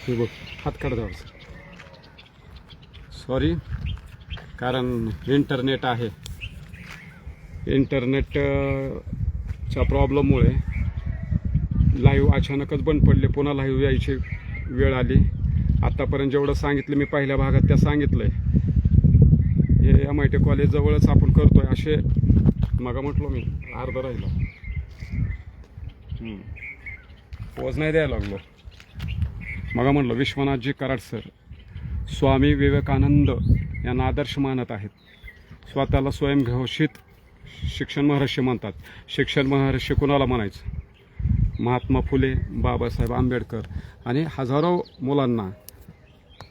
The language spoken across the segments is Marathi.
हे बघ हात काढ सॉरी, कारण इंटरनेट आहे. इंटरनेटच्या प्रॉब्लेममुळे लाईव्ह अचानकच बंद पडले. पुन्हा लाईव्ह यायची वेळ आली. आत्तापर्यंत जेवढं सांगितलं मी पहिल्या भागात त्या सांगितलं आहे. हे MIT कॉलेज जवळच आपण करतोय असे मग म्हटलो मी. अर्ध राहिलं, पोज नाही द्यायला लागलो. मग म्हटलं विश्वनाथजी कराड सर स्वामी विवेकानंद यांना आदर्श मानत आहेत. स्वतःला स्वयंघोषित शिक्षण महर्षी म्हणतात. शिक्षण महर्षी कुणाला म्हणायचं? महात्मा फुले, बाबासाहेब आंबेडकर आणि हजारो मुलांना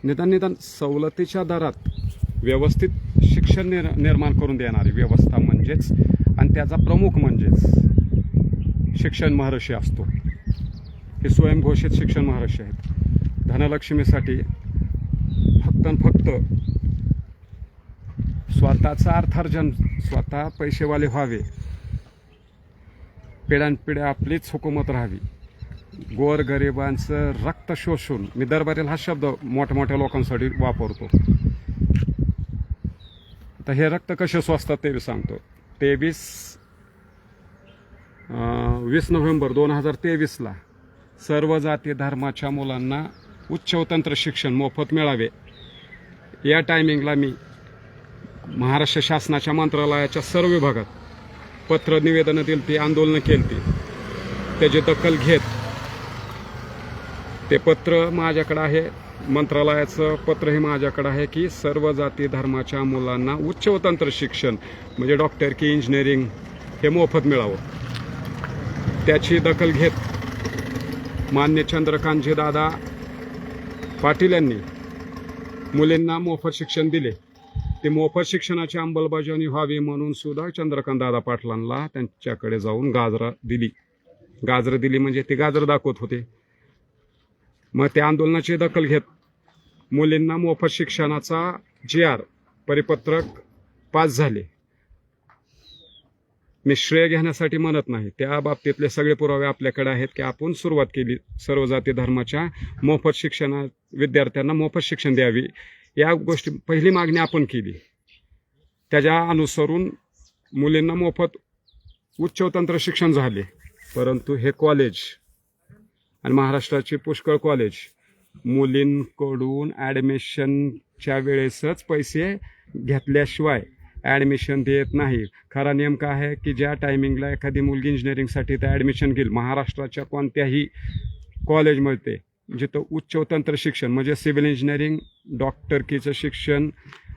निदान सवलतीच्या दरात व्यवस्थित शिक्षण निर्माण करून देणारी व्यवस्था म्हणजेच, आणि त्याचा प्रमुख म्हणजेच शिक्षण महर्षी असतो. हे स्वयंघोषित शिक्षण महर्षी आहेत. धनलक्ष्मीसाठी फक्त स्वतःचं अर्थार्जन, स्वतः पैसेवाले व्हावे, पिढ्यानपिढ्या आपलीच हुकूमत राहावी, गोरगरिबांचं रक्त शोषून, मी दरबारील हा शब्द मोठ्या लोकांसाठी वापरतो. तर हे रक्त कसे स्वसतात ते सांगतो. 20 नोव्हेंबर 2023ला सर्व जाती धर्माच्या मुलांना उच्च व तंत्र शिक्षण मोफत मिळावे या टायमिंगला मी महाराष्ट्र शासनाच्या मंत्रालयाच्या सर्व विभागात पत्र निवेदनं दिली ती, आंदोलनं केली ती. त्याची दखल घेत ते पत्र माझ्याकडे आहे, मंत्रालयाचं पत्रही माझ्याकडे आहे की सर्व जाती धर्माच्या मुलांना उच्च व तंत्र शिक्षण म्हणजे डॉक्टर की इंजिनिअरिंग हे मोफत मिळावं. त्याची दखल घेत मान्य चंद्रकांतजी दादा पाटील यांनी मुलींना मोफत शिक्षण दिले. ते मोफत शिक्षणाची अंमलबजावणी व्हावी म्हणून सुद्धा चंद्रकांत दादा पाटलांना त्यांच्याकडे जाऊन गाजरं दिली म्हणजे ते गाजर दाखवत होते. मग त्या आंदोलनाची दखल घेत मुलींना मोफत शिक्षणाचा GR परिपत्रक पास झाले. मी श्रेय घेण्यासाठी म्हणत नाही, त्या बाबतीतले सगळे पुरावे आपल्याकडे आहेत की आपण सुरुवात केली. सर्व जाती धर्माच्या मोफत विद्यार्थ्यांना मोफत शिक्षण द्यावी या गोष्टी पहिली मागणी आपण केली. त्याच्या अनुसरून मुलींना मोफत उच्च व तंत्र शिक्षण झाले. परंतु हे कॉलेज आणि महाराष्ट्राची पुष्कळ कॉलेज मुलींकडून ॲडमिशनच्या वेळेसच पैसे घेतल्याशिवाय ॲडमिशन देत नाही. खरा नियम काय आहे की ज्या टायमिंगला एखादी मुलगी इंजिनिअरिंगसाठी तर ॲडमिशन घेईल महाराष्ट्राच्या कोणत्याही कॉलेजमध्ये जिथं उच्च व तंत्र शिक्षण म्हणजे सिव्हिल इंजिनिअरिंग, डॉक्टरकीचं शिक्षण,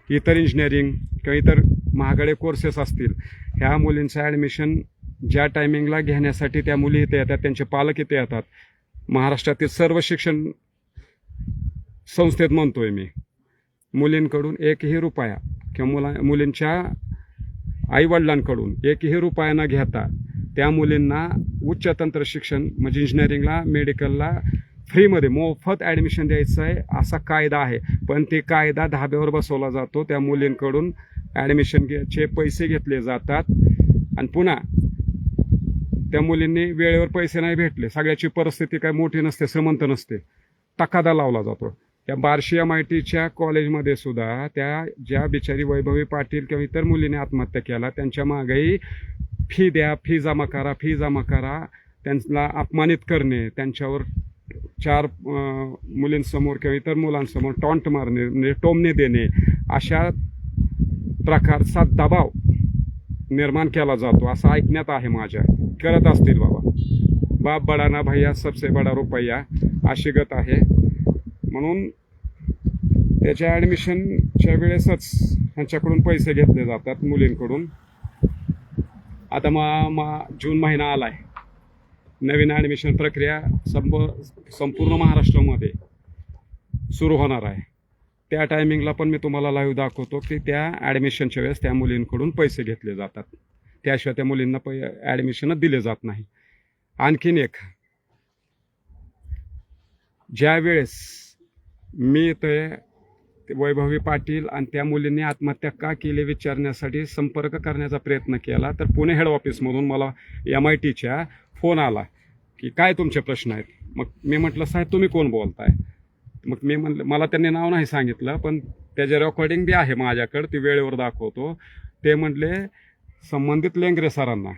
इतर इंजिनिअरिंग किंवा इतर महागडे कोर्सेस असतील, ह्या मुलींचं ॲडमिशन ज्या टायमिंगला घेण्यासाठी त्या मुली इथे येतात, त्यांचे पालक इथे येतात. महाराष्ट्रातील सर्व शिक्षण संस्थेत म्हणतोय मी, मुलींकडून एकही रुपया किंवा मुलींच्या आईवडिलांकडून एकही रुपया न घेता त्या मुलींना उच्च तंत्र शिक्षण म्हणजे इंजिनिअरिंगला, मेडिकलला फ्रीमध्ये मोफत ॲडमिशन द्यायचं आहे असा कायदा आहे. पण ते कायदा धाब्यावर बसवला जातो. त्या मुलींकडून ॲडमिशनचे पैसे घेतले जातात आणि पुन्हा त्या मुलींनी वेळेवर पैसे नाही भेटले, सगळ्याची परिस्थिती काय मोठी नसते, श्रीमंत नसते, तकादा लावला जातो. त्या बार्शी MITच्या कॉलेजमध्ये सुद्धा त्या ज्या बिचारी वैभवी पाटील किंवा इतर मुलीने आत्महत्या केला त्यांच्या मागेही फी द्या, फी जमा करा, त्यांना अपमानित करणे, त्यांच्यावर 4 मुलींसमोर किंवा इतर मुलांसमोर टॉन्ट मारणे म्हणजे टोमणे देणे अशा प्रकारचा दबाव निर्माण केला जातो असं ऐकण्यात आहे माझ्या. करत असतील बाबा, बाप बडा ना भैया सबसे बडा रुपया अशी गत आहे. म्हणून त्याच्या ॲडमिशनच्या वेळेसच त्यांच्याकडून पैसे घेतले जातात मुलींकडून. आता जून महिना आलाय, नवीन ॲडमिशन प्रक्रिया संपूर्ण महाराष्ट्रामध्ये सुरू होणार आहे. त्या टायमिंगला पण मी तुम्हाला लाईव्ह दाखवतो की त्या ॲडमिशनच्या वेळेस त्या मुलींकडून पैसे घेतले जातात, त्याशिवाय त्या मुलींना ॲडमिशनच दिले जात नाही. आणखीन एक, ज्या वेळेस मी ते वैभवी पाटील आणि त्या मुलींनी आत्महत्या का केली विचारण्यासाठी संपर्क करण्याचा प्रयत्न केला तर पुणे हेड ऑफिसमधून मला MITच्या फोन आला की काय तुमचे प्रश्न आहेत. मग मी म्हटलं साहेब तुम्ही कोण बोलताय. मग मी म्हणलं, मला त्यांनी नाव नाही सांगितलं, पण त्याचे रेकॉर्डिंग बी आहे माझ्याकडे, ती वेळेवर दाखवतो. ते म्हटले संबंधित लेंगरे सरांना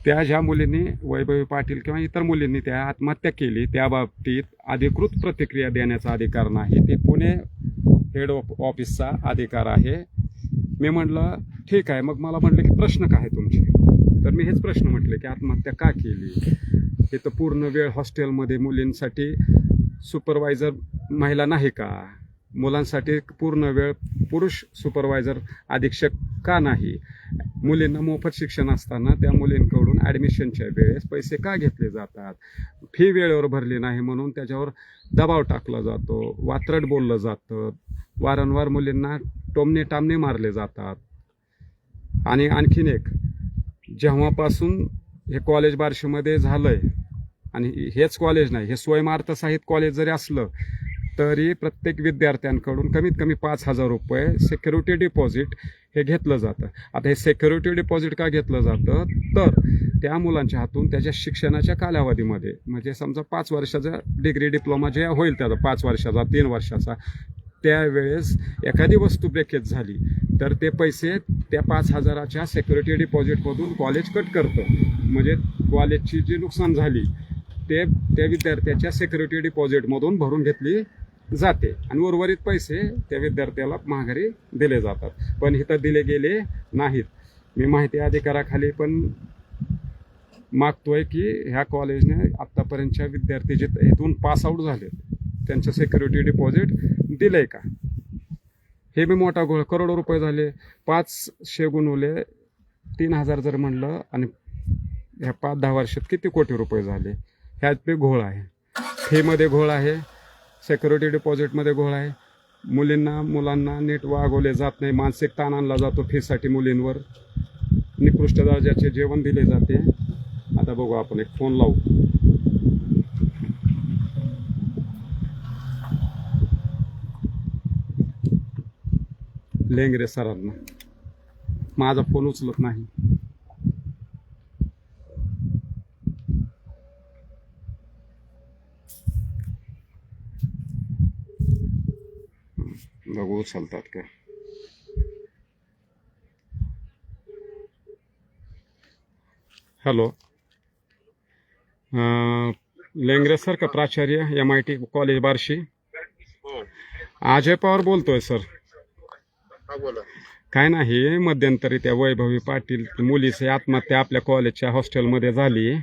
त्या ज्या मुलींनी, वैभवी पाटील किंवा इतर मुलींनी त्या आत्महत्या केली, त्या बाबतीत अधिकृत प्रतिक्रिया देण्याचा अधिकार नाही, ते पुणे हेड ऑफिसचा अधिकार आहे. मी म्हटलं ठीक आहे. मग मला म्हटलं की प्रश्न काय आहे तुमचे? तर मी हेच प्रश्न म्हटले की आत्महत्या का केली? हे तर पूर्ण वेळ हॉस्टेलमध्ये मुलींसाठी सुपरवायझर महिला नाही का? मुलांसाठी पूर्ण वेळ पुरुष सुपरवायझर अधीक्षक का नाही? मुलींना मोफत शिक्षण असताना त्या मुलींकडून ॲडमिशनच्या वेळेस पैसे का घेतले जातात? फी वेळेवर भरली नाही म्हणून त्याच्यावर दबाव टाकला जातो, वात्रट बोललं जातं, वारंवार मुलींना टोमणे टामणे मारले जातात. आणि आणखीन एक, जेव्हापासून हे कॉलेज बार्शीमध्ये झालंय, आणि हेच कॉलेज नाही, हे स्वयंअर्थ साहित्य कॉलेज जरी असलं तरी प्रत्येक विद्यार्थ्यांकडून कमीत कमी 5,000 रुपये सिक्युरिटी डिपॉझिट हे घेतलं जातं. आता हे सिक्युरिटी डिपॉझिट का घेतलं जातं? तर त्या मुलांच्या हातून त्याच्या शिक्षणाच्या कालावधीमध्ये, म्हणजे समजा 5 वर्षाचा डिग्री डिप्लोमा जे होईल त्याचा 5 वर्षाचा 3 वर्षाचा, त्यावेळेस एखादी वस्तू ब्रेकेज झाली तर ते पैसे त्या 5,000च्या सिक्युरिटी डिपॉझिटमधून कॉलेज कट करतं. म्हणजे कॉलेजची जी नुकसान झाली ते त्या विद्यार्थ्याच्या सिक्युरिटी डिपॉझिटमधून भरून घेतली जाते आणि उर्वरित पैसे त्या विद्यार्थ्याला माघारी दिले जातात. पण इथं दिले गेले नाहीत. मी माहिती अधिकाराखाली पण मागतोय की ह्या कॉलेजने आत्तापर्यंतच्या विद्यार्थी जे इथून पास आऊट झाले त्यांचं सिक्युरिटी डिपॉझिट दिलंय का? हे बी मोठा घोळ. करोडो रुपये झाले. 500 गुणवले 3,000 जर म्हणलं, आणि ह्या 5-10 वर्षात किती कोटी रुपये झाले? ह्यात बी घोळ आहे. फीमध्ये घोळ आहे, सिक्युरिटी डिपॉझिटमध्ये घोळ आहे. मुलांना नीट वागवले जात नाही, मानसिक ताण आणला जातो फीसाठी मुलींवर, निकृष्ट दर्जाचे जेवण दिले जाते. आता बघू, आपण एक फोन लावू. लेंगरे सरांना. माझा फोन उचलत नाही. बघू उचलतात का. हॅलो, लेंगरे सर का? प्राचार्य MIT कॉलेज बार्शी. अजय पवार बोलतोय सर. बोला. काय नाही, मध्यंतरी त्या वैभवी पाटील मुलीची आत्महत्या आपल्या कॉलेजच्या हॉस्टेलमध्ये झाली,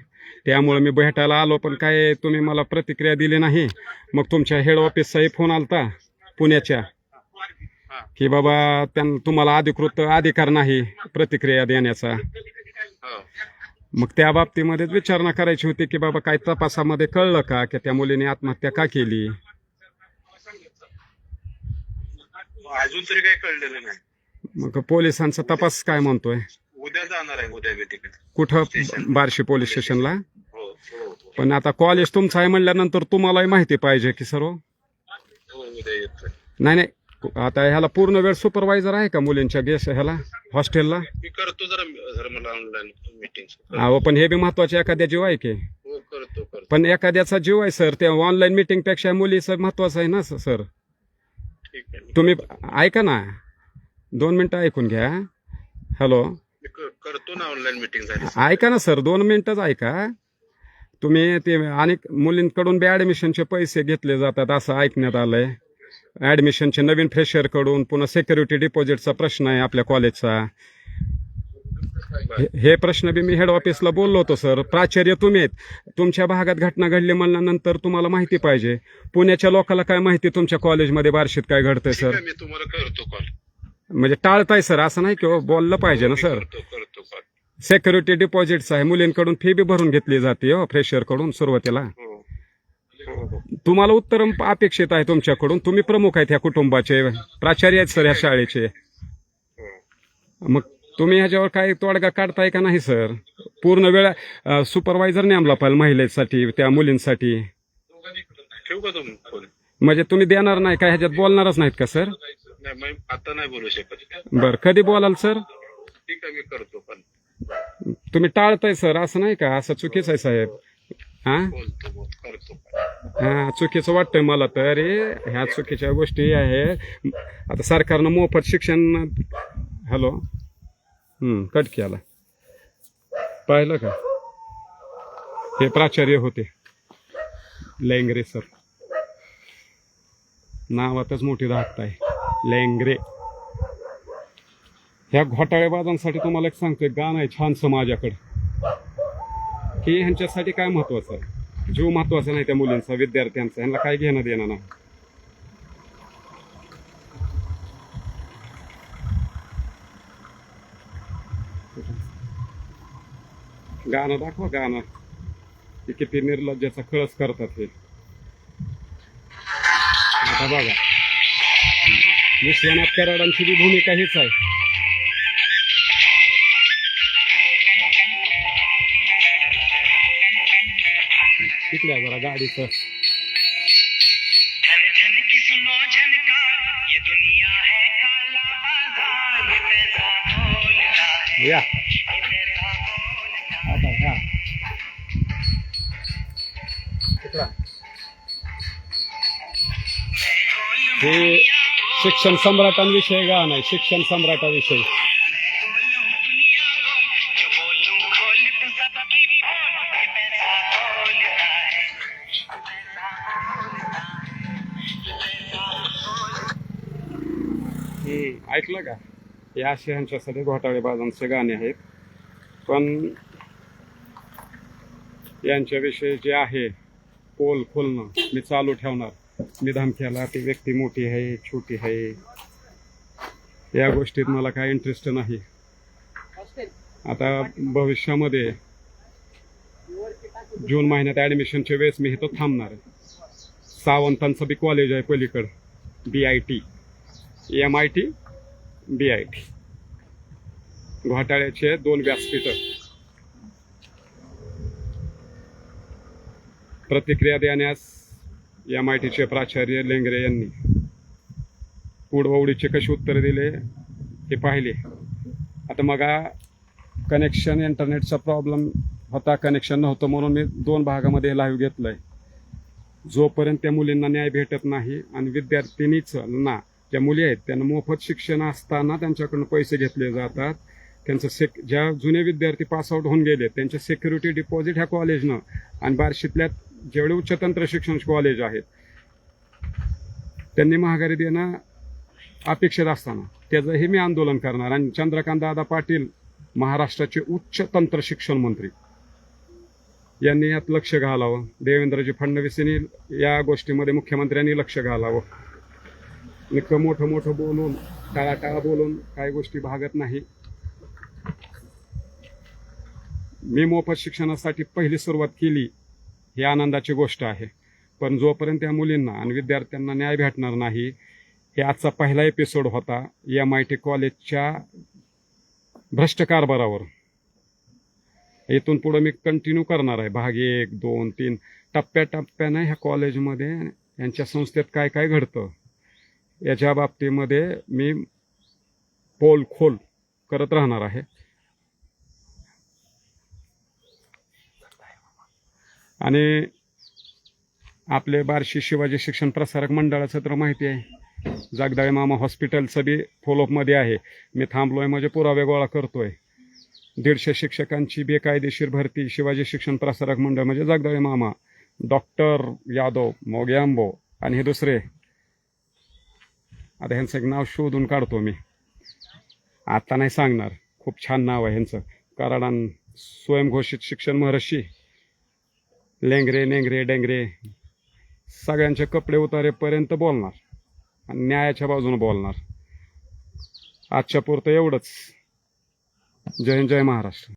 त्यामुळे मी भेटायला आलो, पण काय तुम्ही मला प्रतिक्रिया दिली नाही. मग तुमच्या हेड ऑफिसचाही फोन आलता पुण्याच्या की बाबा तुम्हाला अधिकृत अधिकार नाही प्रतिक्रिया देण्याचा. मग त्या बाबतीमध्येच विचारणा करायची होती की बाबा काय तपासामध्ये कळलं का की त्या मुलीने आत्महत्या का केली? अजून तरी काही कळलेलं नाही. मग पोलिसांचा तपास काय म्हणतोय? उद्या जाणार आहे, उद्या भेटीकडे. कुठं? बार्शी पोलीस स्टेशनला. हो. पण आता कॉलेज तुमचं आहे म्हणल्यानंतर तुम्हालाही माहिती पाहिजे की सर्व. उद्या येतोय. नाही, आता ह्याला पूर्ण वेळ सुपरवायझर आहे का मुलींच्या ह्याला हॉस्टेलला? मी करतो जरा मला ऑनलाईन मीटिंग. अहो, पण हे बी महत्वाचे, एखाद्या जीव आहे की. हो, करतो. पण एखाद्याचा जीव आहे सर, त्या ऑनलाईन मीटिंग पेक्षा मुलीचं महत्वाचं आहे ना सर. ठीक आहे. तुम्ही ऐका ना, 2 मिनिटं ऐकून घ्या. हॅलो, करतो ना ऑनलाईन मीटिंग झाली. ऐका ना सर, 2 मिनिटच ऐका. तुम्ही ते अनेक मुलींकडून बी ऍडमिशनचे पैसे घेतले जातात असं ऐकण्यात आलंय. ऍडमिशनचे नवीन फ्रेशरकडून, पुन्हा सिक्युरिटी डिपॉझिटचा प्रश्न आहे आपल्या कॉलेजचा. हे प्रश्न बी मी हेड ऑफिसला बोललो होतो सर. प्राचार्य तुम्ही आहेत, तुमच्या भागात घटना घडली म्हणल्यानंतर तुम्हाला माहिती पाहिजे. पुण्याच्या लोकांना काय माहिती तुमच्या कॉलेजमध्ये बार्शीत काय घडतंय सर? मी तुम्हाला करतो कॉल. म्हणजे टाळताय सर, असं नाही की बोललं पाहिजे ना सर. करतो कॉल. सिक्युरिटी डिपॉझिटचं आहे, मुलींकडून फी बी भरून घेतली जाते हो फ्रेशरकडून सुरुवातीला. तुम्हाला उत्तर अपेक्षित आहे तुमच्याकडून. तुम्ही प्रमुख आहेत ह्या कुटुंबाचे, प्राचार्य आहेत सर ह्या शाळेचे. मग तुम्ही ह्याच्यावर काही तोडगा काढताय का नाही सर? पूर्ण वेळ सुपरवायझर नेमला पाहिजे महिलेसाठी, त्या मुलींसाठी. ठेवू का तुम्ही फोन? म्हणजे तुम्ही देणार नाही का, ह्याच्यात बोलणारच नाहीत का सर? नाही, आता नाही बोलू शकत. बरं, कधी बोलाल सर? ठीक आहे, मी करतो पण. तुम्ही टाळताय सर, असं नाही का? असं चुकीचं आहे साहेब. हा करतो. हा चुकीचं वाटतंय मला तर ह्या चुकीच्या गोष्टी आहे. आता सरकारनं मोफत शिक्षण हॅलो कट केला पाहिलं का. हे प्राचार्य होते लेंगरे सर, नावातच मोठी धाकट आहे लेंगरे. ह्या घोटाळेबाजांसाठी तुम्हाला एक सांगतोय गाणं आहे छानसं माझ्याकडं, की ह्यांच्यासाठी काय महत्वाचं आहे. जीव महत्वाचा नाही त्या मुलींचा, विद्यार्थ्यांचा, ह्यांना काय घेणं देणं नाही. गाणं दाखवा गाणं, की किती निर्लज्जाचा कळस करतात हे. आता बघा विश्वनाथ कराडांची बी भूमिका हीच आहे. तिकडे जरा गाडीचं या आता ह्या हे शिक्षण सम्राटांविषयी गाणं आहे, शिक्षण सम्राटाविषयी. ऐकलं का. हे असे ह्यांच्यासाठी घोटाळेबाजांचे गाणे आहेत. पण यांच्याविषयी जे आहे पोल खोलणं मी चालू ठेवणार. मी धमक्याला ती व्यक्ती मोठी आहे छोटी आहे या गोष्टीत मला काय इंटरेस्ट नाही. आता भविष्यामध्ये जून महिन्यात ऍडमिशनच्या वेळेस मी इथं थांबणार आहे. सावंतांचं बी कॉलेज आहे पलीकडं, BIT MIT BIT, घोटाळ्याचे 2 व्यासपीठ. प्रतिक्रिया देण्यास MITचे प्राचार्य लेंगरे यांनी पुढवडीचे कशी उत्तर दिले हे पाहिले. आता मग कनेक्शन इंटरनेटचा प्रॉब्लेम होता, कनेक्शन नव्हतं म्हणून मी 2 भागामध्ये लाईव्ह घेतलंय. जोपर्यंत त्या मुलींना न्याय भेटत नाही आणि विद्यार्थिनीच ना ज्या मुली आहेत त्यांना मोफत शिक्षण असताना त्यांच्याकडून पैसे घेतले जातात. त्यांचं ज्या जुने विद्यार्थी पासआउट होऊन गेले त्यांचे सिक्युरिटी डिपॉझिट ह्या कॉलेजनं आणि बार्शीतल्या जेवढे उच्चतंत्र शिक्षण कॉलेज आहेत त्यांनी माघारी देणं अपेक्षित असताना त्याचंही मी आंदोलन करणार. आणि चंद्रकांत दादा पाटील महाराष्ट्राचे उच्चतंत्र शिक्षण मंत्री यांनी यात लक्ष घालावं. देवेंद्रजी फडणवीसांनी या गोष्टीमध्ये मुख्यमंत्र्यांनी लक्ष घालावं. इतकं मोठं मोठं बोलून टाळाटाळा बोलून काही गोष्टी भागत नाही. मी मोफत शिक्षणासाठी पहिली सुरुवात केली ही आनंदाची गोष्ट आहे. पण जोपर्यंत त्या मुलींना आणि विद्यार्थ्यांना न्याय भेटणार नाही, हे आजचा पहिला एपिसोड होता MIT कॉलेजच्या भ्रष्ट कारभारावर. इथून पुढे मी कंटिन्यू करणार आहे. भाग 1, 2, 3 टप्प्याटप्प्याने ह्या कॉलेजमध्ये यांच्या संस्थेत काय काय घडतं याच्या बाबतीमध्ये मी पोल खोल करत राहणार आहे. आणि आपले बार्शी शिवाजी शिक्षण प्रसारक मंडळाचं तर माहिती आहे, जगदाळे मामा हॉस्पिटलचं बी फॉलोअपमध्ये आहे. मी थांबलोय म्हणजे पुरावे गोळा करतोय. 150 शिक्षकांची बेकायदेशीर भरती शिवाजी शिक्षण प्रसारक मंडळ म्हणजे जगदाळे मामा, डॉक्टर यादव, मोग्यांबो आणि हे दुसरे. आता ह्यांचं एक नाव शोधून काढतो मी, आता नाही सांगणार. खूप छान नाव आहे ह्यांचं. कराडान स्वयंघोषित शिक्षण महर्षी लेंगरे नेंगरे डेंगरे सगळ्यांचे कपडे उतारेपर्यंत बोलणार आणि न्यायाच्या बाजूने बोलणार. आजच्या पुरतं एवढंच. जय हिंद, जय महाराष्ट्र.